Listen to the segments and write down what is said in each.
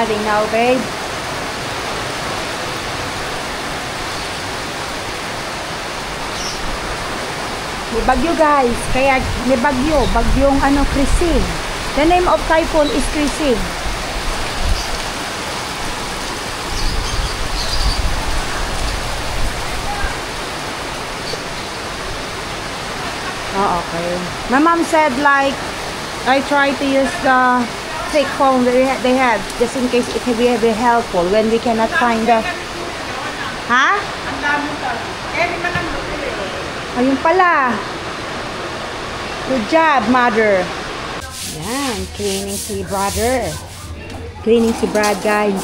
flooding now, babe. May bagyo, guys. Kaya may bagyo. Bagyong Chrising. The name of typhoon is Chrising. Oh, okay. My mom said like I try to use the thick phone that they had just in case it will be very helpful when we cannot find the... Ha? Ayun pala. Good job, mother. Yan, cleaning si brother. Cleaning si Brad, guys.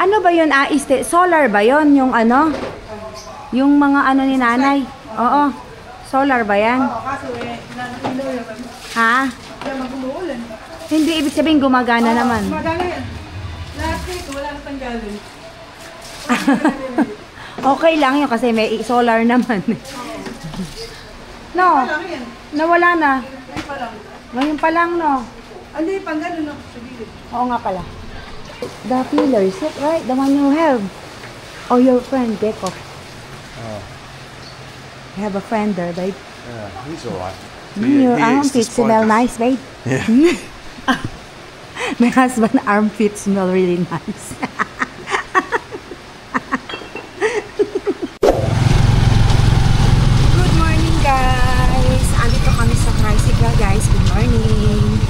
Ano ba yun? Solar ba yun? Yung yung mga ni nanay? Oo. Solar ba yan? Oo, kaso nanakilaw yun. Ha? Kaya mag-umuulan. Hindi ibig sabihin gumagana naman. Gumagana yan. Lahat dito, wala nang tanggalin. Okay lang yun kasi may solar naman. No? Nawala na. Ay pa lang. Ngayon pa lang, no? Hindi, pang gano'n, no? Sa gilid. Oo nga pala. The pillars, right? The one you have. Oh, your friend, Gekko. Oh. You have a friend there, babe. Yeah, he's alright. Your armpits smell nice, babe. Yeah. My husband's armpits smell really nice. Good morning, guys. Andito kami sa tricycle, guys. Good morning.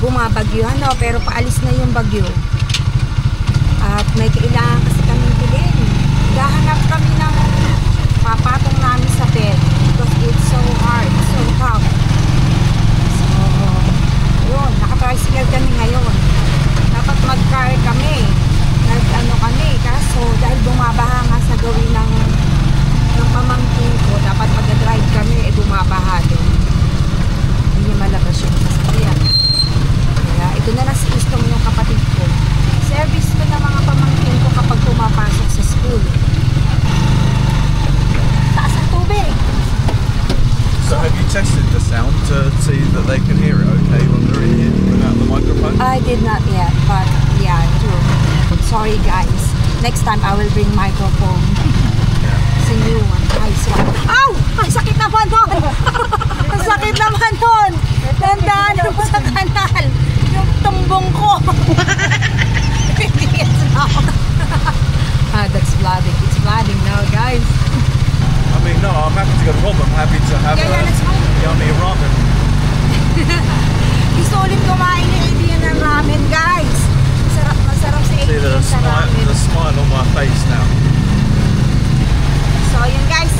Bumabagyo, pero paalis na yung bagyo. At may kailangan kasi kami bilhin. Gahanap kami ng papatong namin sa bed because it's so hard, so tough. So, yun, naka-tricycle kami ngayon. Dapat mag-car kami. Kami, kaso dahil bumabaha nga sa gawin ng pamangkin ko, dapat mag-drive kami, bumabaha din. Hindi niya malabas yung sasakyan. Kaya ito na lang si Istong yung kapatid ko. Service ko na mga pamangkin ko kapag pumapasok sa school. So have you tested the sound to see that they can hear it okay when they're in here without the microphone? I did not yet, but yeah, true. Sorry guys. Next time I will bring microphone. It's a new one. Nice one. Ow! Ang sakit naman nun! Ang sakit naman nun! Tandaan mo sa kanal. Yung tumbong ko. That's flooding. It's flooding now, guys. I mean, no, I'm happy to go to Rob. I'm happy to have let's go. yummy ramen. Gusto ulit kumain ni Adrian ng ramen, guys. Masarap si See Adrian sa ramen. the smile on my face now. So, yun guys.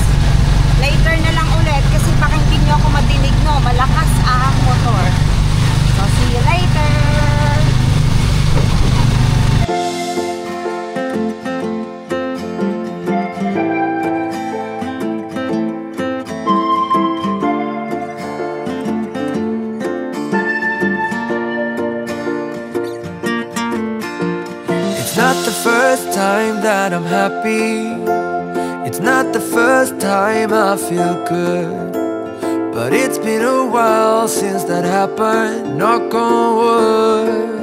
Later na lang ulit kasi baka hindi nyo ako madinig, no? Malakas ang motor. So, see you later. It's not the first time that I'm happy. It's not the first time I feel good. But it's been a while since that happened. Knock on wood.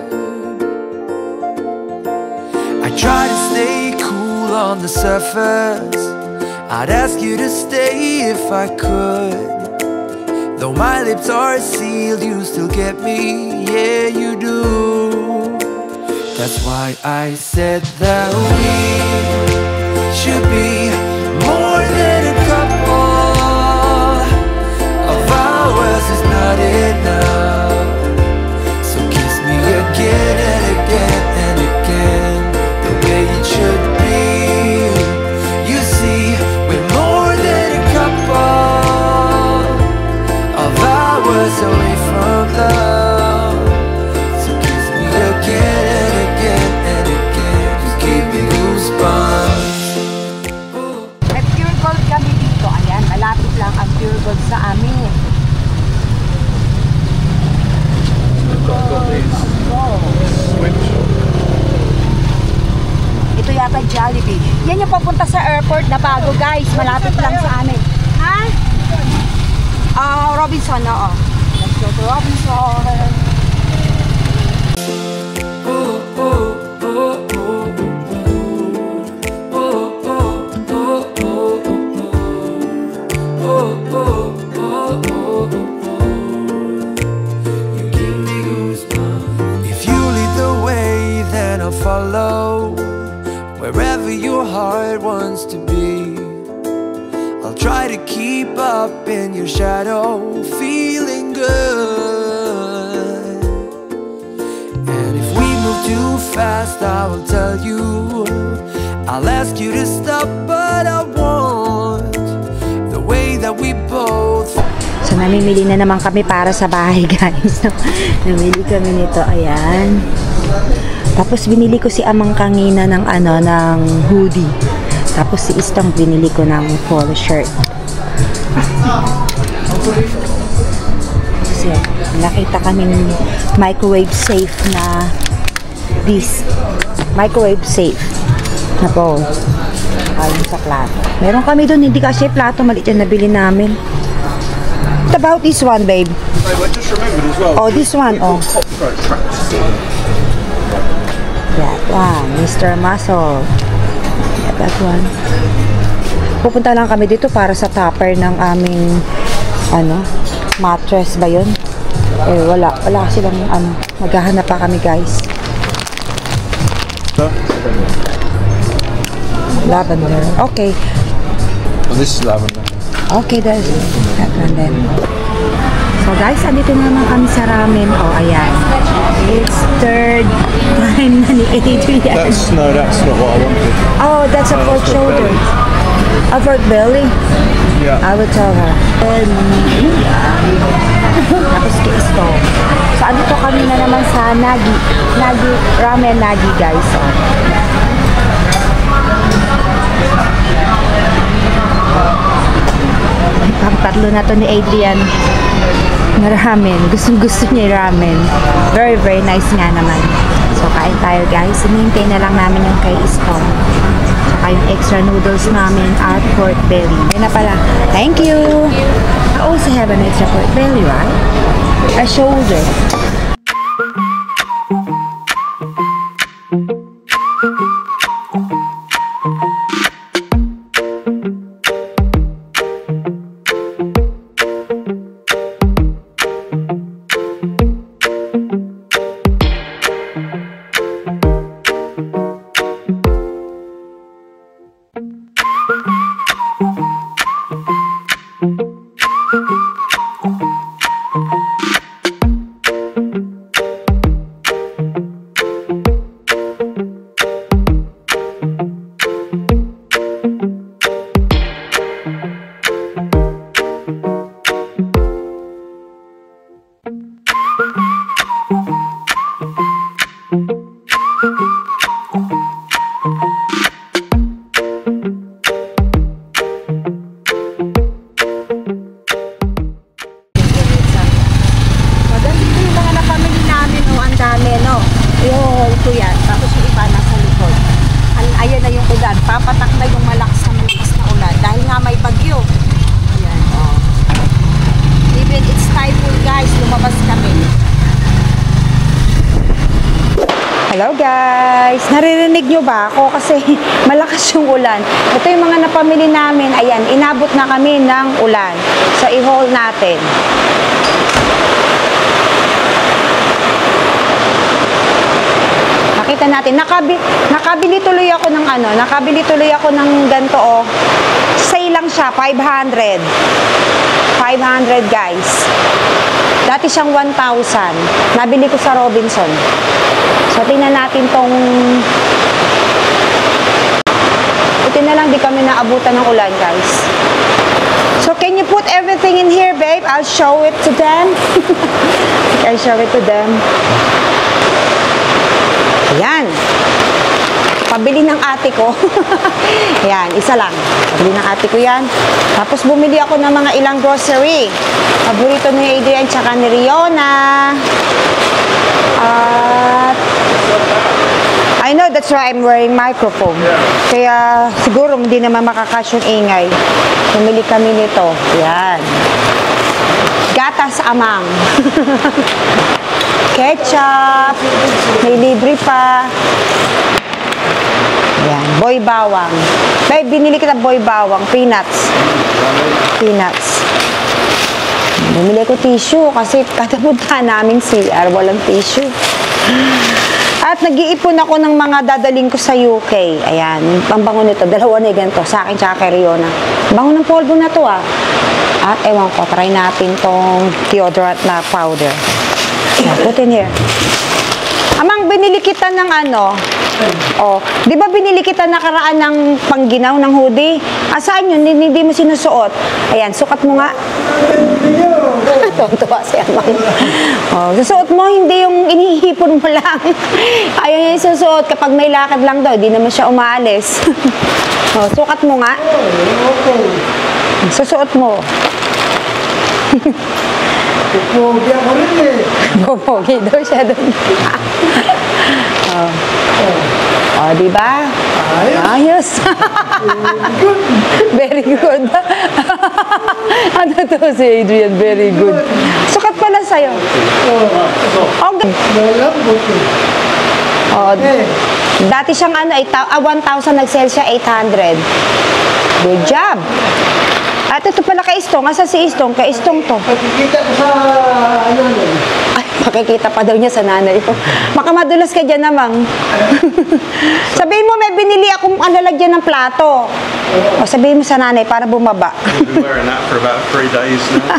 I try to stay cool on the surface. I'd ask you to stay if I could. Though my lips are sealed, you still get me. Yeah, you do. That's why I said that we should be more than a couple. Of ours is not enough. So kiss me again and again and again, the way it should be. You see, we're more than a couple. Of hours away from love. So kiss me again and again and again. Just give me goosebumps. May Pure Gold kami dito. Ayan, malapit lang ang Pure Gold sa amin. Got these swim shop. Ito yata Jollibee. Yan yung papunta sa airport na bago, guys. Malapit lang sa amin. Ha? Robinson, oo. Let's go to Robinson. I'll follow wherever your heart wants to be. I'll try to keep up in your shadow, feeling good. And if we move too fast, I will tell you. I'll ask you to stop, but I want the way that we both. So, namimili na naman kami para sa bahay, guys. Namili kami nito, ayan. Tapos, binili ko si Amang kanina ng, ng hoodie. Tapos, si Istong binili ko ng polo shirt. Kasi, nakita kaming microwave safe na microwave safe na bowl. Ayun sa plato. Meron kami doon, hindi kasi plato. Maliit yan nabili namin. What about this one, babe? I just remembered as well. Oh, this one, oh. Cutthroat tracks. That one, Mr. Muscle. Yeah, that one. Pupunta lang kami dito para sa topper ng aming, mattress ba yun? Eh, wala kasi lang, maghahanap pa kami, guys. Lavender. Okay. Well, this is lavender. Okay, that's that one then. So guys, andito naman kami sa ramen. Oh, ayan. It's third time na ni Adrian. That's not what I wanted. Oh, that's a pork shoulder. A pork belly? Yeah. I will tell her. Tapos kiisto. So andito kami na naman sa Nagi. Ramen Nagi, guys. Oh. Pang-tatlo na to ni Adrian na ramen. Gusto niya yung ramen. Very, very nice nga naman. So, kain tayo, guys. Hinihintay na lang namin yung kay Istong. Saka yung extra noodles namin at pork belly. Yan na pala. Thank you! I also have an extra pork belly, right? A shoulder. Papatak na yung malakas na ulan dahil nga may bagyo. Ayan, oh. Even it's typhoon, guys, lumabas kami. Hello guys! Naririnig nyo ba ako? Kasi malakas yung ulan. Ito yung mga napamili namin. Ayan, inabot na kami ng ulan. So, i-haul natin. Nakita natin, nakabili tuloy ako ng ganito, oh. Sale lang siya, 500. 500, guys. Dati siyang 1,000. Nabili ko sa Robinson. So, tingnan natin tong... Ito na lang, di kami naabutan ng ulan, guys. So, can you put everything in here, babe? I'll show it to them. I'll show it to them. Ayan. Pabili ng ate ko. Ayan, isa lang. Pabili ng ate ko yan. Tapos bumili ako ng mga ilang grocery. Paborito ni Adrian tsaka ni Riona. At I know that's why I'm wearing microphone. Kaya siguro hindi naman makakash yung ingay. Bumili kami nito. Ayan. Gatas Amang. Ketchup. May libre pa. Ayan. Boy bawang. Babe, binili kita boy bawang. Peanuts. Peanuts. Bumili ko tissue kasi kada punta namin CR, walang tissue. At nag-iipon ako ng mga dadaling ko sa UK. Ayan, ang bango nito. Dalawa na ganito. Sa akin, tsaka kay Riona. Bango ng polvo na to ah. At ewan ko, try natin tong deodorant na powder. Yeah, put in here. Amang, binili kita ng ano? Oh, di ba binili kita nakaraan ng pangginaw ng hoodie? Asaan yun? Hindi mo sinusuot. Ayan, sukat mo nga. Tuwa si Amang. Oh, susuot mo, hindi yung inihipon mo lang. Ayaw niya isusuot kapag may lakad lang daw. Di naman siya umaalis. Oh, sukat mo nga. Susuot mo. Pupogi ako rin eh. Pupogi daw siya doon. Oh. Oh, di ba? Ayos. Very good. Ano to si Adrian? Very good. Sukat pala sa'yo. Oh, Malambot eh. oh, dati siyang ano, 1,000, nag-sell siya 800. Good job. At ito pala kay Istong. Asa si Istong? Kay Istong to. Pagkikita ko sa ano nun. Ay, makikita pa daw niya sa nanay ko. Baka madulas ka dyan namang. Sabihin mo, may binili akong lalagyan ng plato. O sabihin mo sa nanay para bumaba. We've been wearing that for about 3 days now.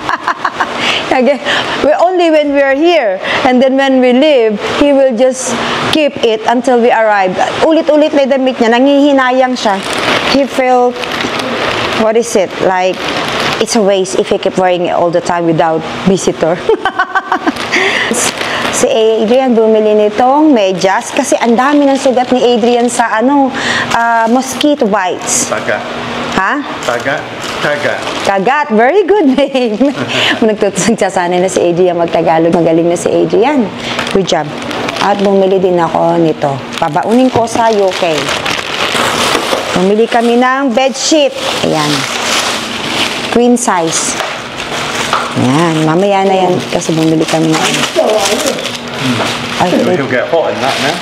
Okay. Only when we are here. And then when we leave, he will just keep it until we arrive. Ulit-ulit na damit niya. Nangihinayang siya. He felt, what is it? Like, it's a waste if he keep wearing it all the time without visitor. Si Adrian bumili nitong medyas kasi ang dami ng sugat ni Adrian sa mosquito bites. Taga. Ha? Taga. Taga. Kagat. Very good, babe. Nagsasanay na si Adrian mag-Tagalog. Magaling na si Adrian. Good job. At bumili din ako nito. Babaunin ko sa UK. Bumili kami ng bedsheet. Ayan. Queen size. Ayan. Mamaya na yan kasi bumili kami ng Ay, He'll get hot in that now.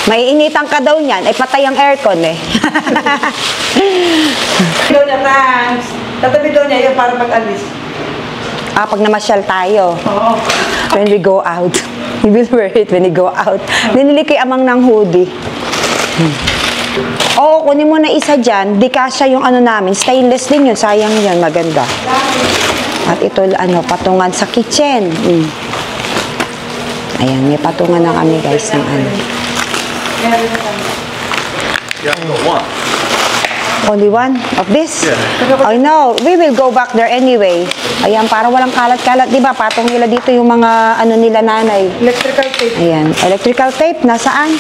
maiinitan ka daw niyan. Ay, patay ang aircon eh. Daw niya, thanks. Tatabi daw niya yun para pag-alis. Pag namasyal tayo. Oo. When we go out. You will wear it when we go out. Binili kay Amang ng hoodie. Oo, kunin mo na isa dyan. Di kasya yung ano namin. Stainless din yun. Sayang yun. Maganda. At ito, patungan sa kitchen. Ayan, may patungan na kami guys ng ano. Yeah, I've got one. Only one of this? Yeah. I know. We will go back there anyway. Ayan, para walang kalat-kalat. Diba, patong nila dito yung mga ano nila nanay. Electrical tape. Ayan, electrical tape, nasaan?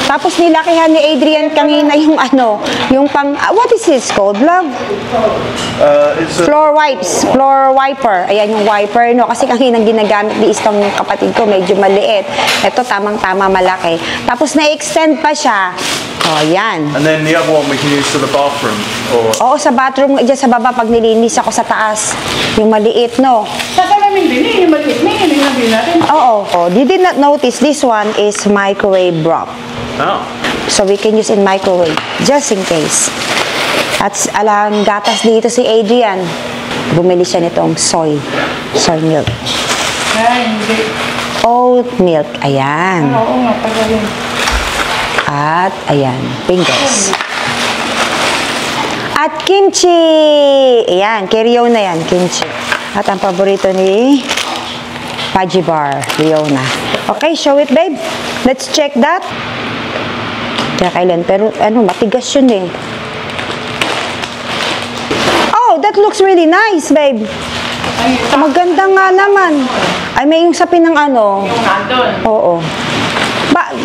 Tapos nilakihan ni Adrian kanina yung ano, yung pang, what is this called, love? It's a Floor wipes, floor wiper. Ayan yung wiper, no? Kasi kanina ginagamit ni Istong ng kapatid ko, medyo maliit. Ito, tamang-tama malaki. Tapos na-extend pa siya. Oh, yan. and then the other one we can use for the bathroom. Or Oo, sa bathroom, dyan sa baba, pag nilinis ako sa taas, yung maliit, no? Saka namin din, yung maliit na yun, yung nabili natin. Oo. Oh, you did not notice, this one is microwave broth. oh, So we can use in microwave, just in case. At alang gatas dito si Adrian. Bumili siya nitong soy milk. Ay, hindi. Oat milk, ayan. Oo nga, pagaling. At ayan, fingers. At kimchi! Ayan, kay Riona yan, kimchi. At ang paborito ni Paji Bar, Riona. Okay, show it, babe. Let's check that. Kaya kailan, pero ano, matigas yun eh. Oh, that looks really nice, babe. Ay, Maganda nga naman. Ay, may yung sapin ng ano. yung nandun. Oo.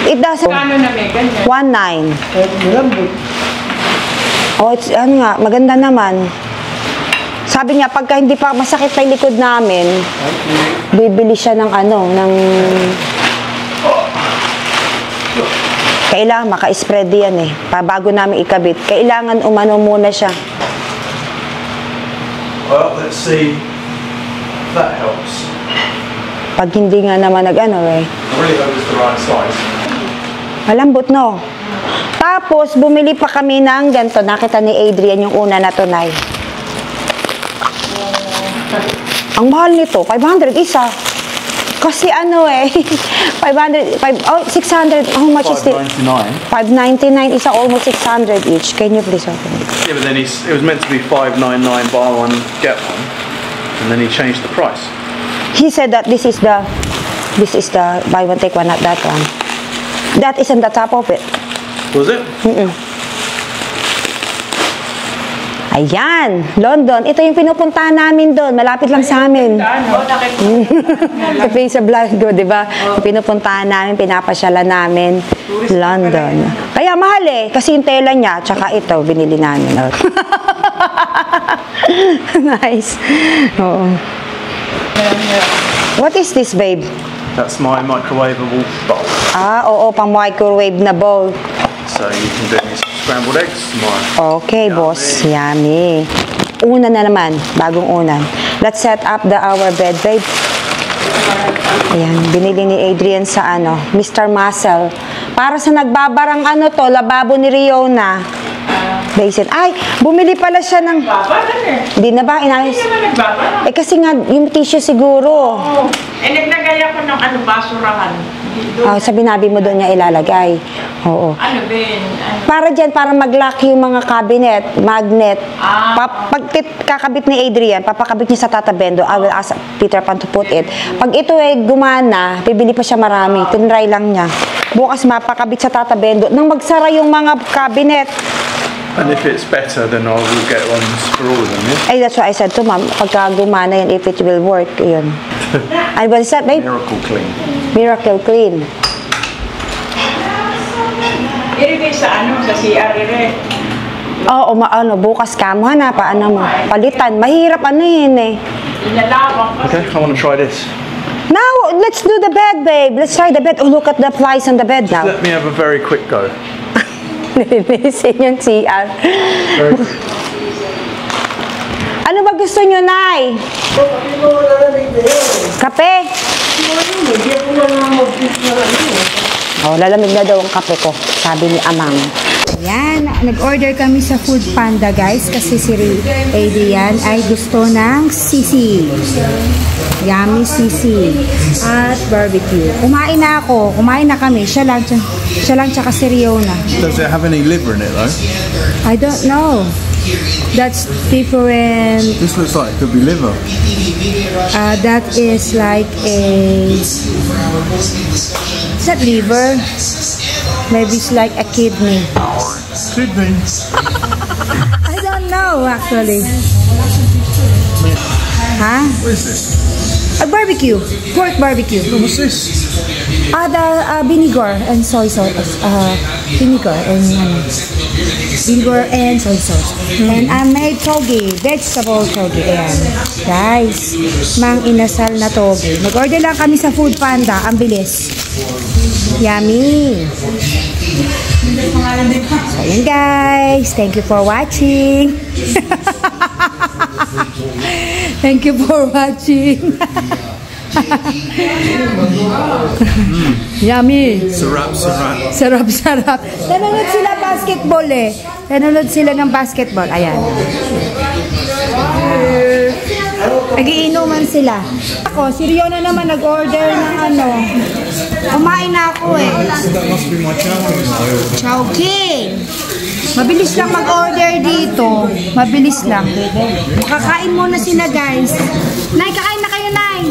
It doesn't... Kano na may ganyan? 1.9. Malambot. Oh, it's, ano nga, maganda naman. Sabi niya, pagka hindi pa masakit na yung likod namin, bibili siya ng ano, ng... Kailangan maka-spread yan eh. Bago namin ikabit. Kailangan umano muna siya. well, let's see. That helps. Pag hindi nga naman nag-ano eh. I really hope it's the right size. Malambot, no? Tapos, bumili pa kami ng ganito. Nakita ni Adrian yung una na tunay. Ang mahal nito, 500 isa. Kasi ano eh, 600, how much is it? $5.99 $5.99. is almost 600 each. Can you please open it? Yeah, but then it was meant to be $5.99 buy one get one, and then he changed the price. He said that this is the buy one take one, not that one. That is on the top of it. Was it? Ayan, London. Ito yung pinupuntahan namin doon. Malapit lang sa amin. Sa vlog ko, di ba? Pinupuntahan namin, pinapasyalan namin. London. Kaya mahal eh. Kasi yung tela niya, tsaka ito, binili namin. Nice. Oo. What is this, babe? That's my microwavable bowl. Ah, oo, pang microwave na bowl. So you can do these scrambled eggs tomorrow. Okay, boss. Yummy. Una na naman, bagong unan. Let's set up our bed, babe. Ayan, binili ni Adrian sa Mr. Muscle. Para sa nagbabarang lababo ni Riona. Basin. Ay, bumili pala siya ng... Hindi na ba? Inayos? Hindi naman nagbabara. Eh kasi nga, yung tissue siguro. Oo. Naglagay ako ng basurahan. Oh, sa binabi mo doon niya ilalagay. Oo. Para dyan, para mag-lock yung mga cabinet, magnet. Pag kakabit ni Adrian, papakabit niya sa tatabendo. I will ask Peter Pan to put it. Pag ito gumana, bibili pa siya marami. Tinry lang niya. Bukas mapakabit sa tatabendo. Nang magsara yung mga cabinet. And if it's better, then I will get ones for all of them, yeah? Ay, that's what I said to mom. Pagka gumana yan, if it will work, yun. And what is that, babe? Miracle Clean. Miracle Clean. Irigay sa sa CR ire. Oo, bukas ka mo, paano mo? Palitan. Mahirap yun eh. Inalawang kasi. Okay, I want to try this. Now, let's do the bed, babe. Let's try the bed. Oh, look at the flies on the bed now. Let me have a very quick go. Linisin yung CR. Ano ba gusto nyo, Nay? Kape? Oh, lalamig na daw ang kape ko, sabi ni Amang. Ayan, nag-order kami sa Food Panda, guys, kasi si Adrian ay gusto ng sisig. Yummy sisig at barbecue. Kumain na ako, kumain na kami. Siya lang tsaka si Riona. Does it have any liver in it though? I don't know. That's different. This looks like it could be liver. That is like is that liver? Maybe it's like a kidney. Could be. I don't know actually. Huh? What is this? A barbecue, pork barbecue. What's this? The vinegar and soy sauce. Vinegar and soy sauce. And I made toge, vegetable toge. Ayan. Guys, mang inasal na toge. Nag-order lang kami sa Food Panda. Ang bilis. Yummy. So, ayan guys. Thank you for watching. Thank you for watching. Yummy. Sarap. Sarap. Nanonood sila basketball eh. Nanonood sila ng basketball. Ayan. Nagiinuman sila. Ako, si Riona naman nag-order ng Kumain na ako eh. That must be my Chowking. Mabilis lang mag-order dito. Mabilis lang. Kakain muna sila guys. Nay, kakain na kayo, Nay.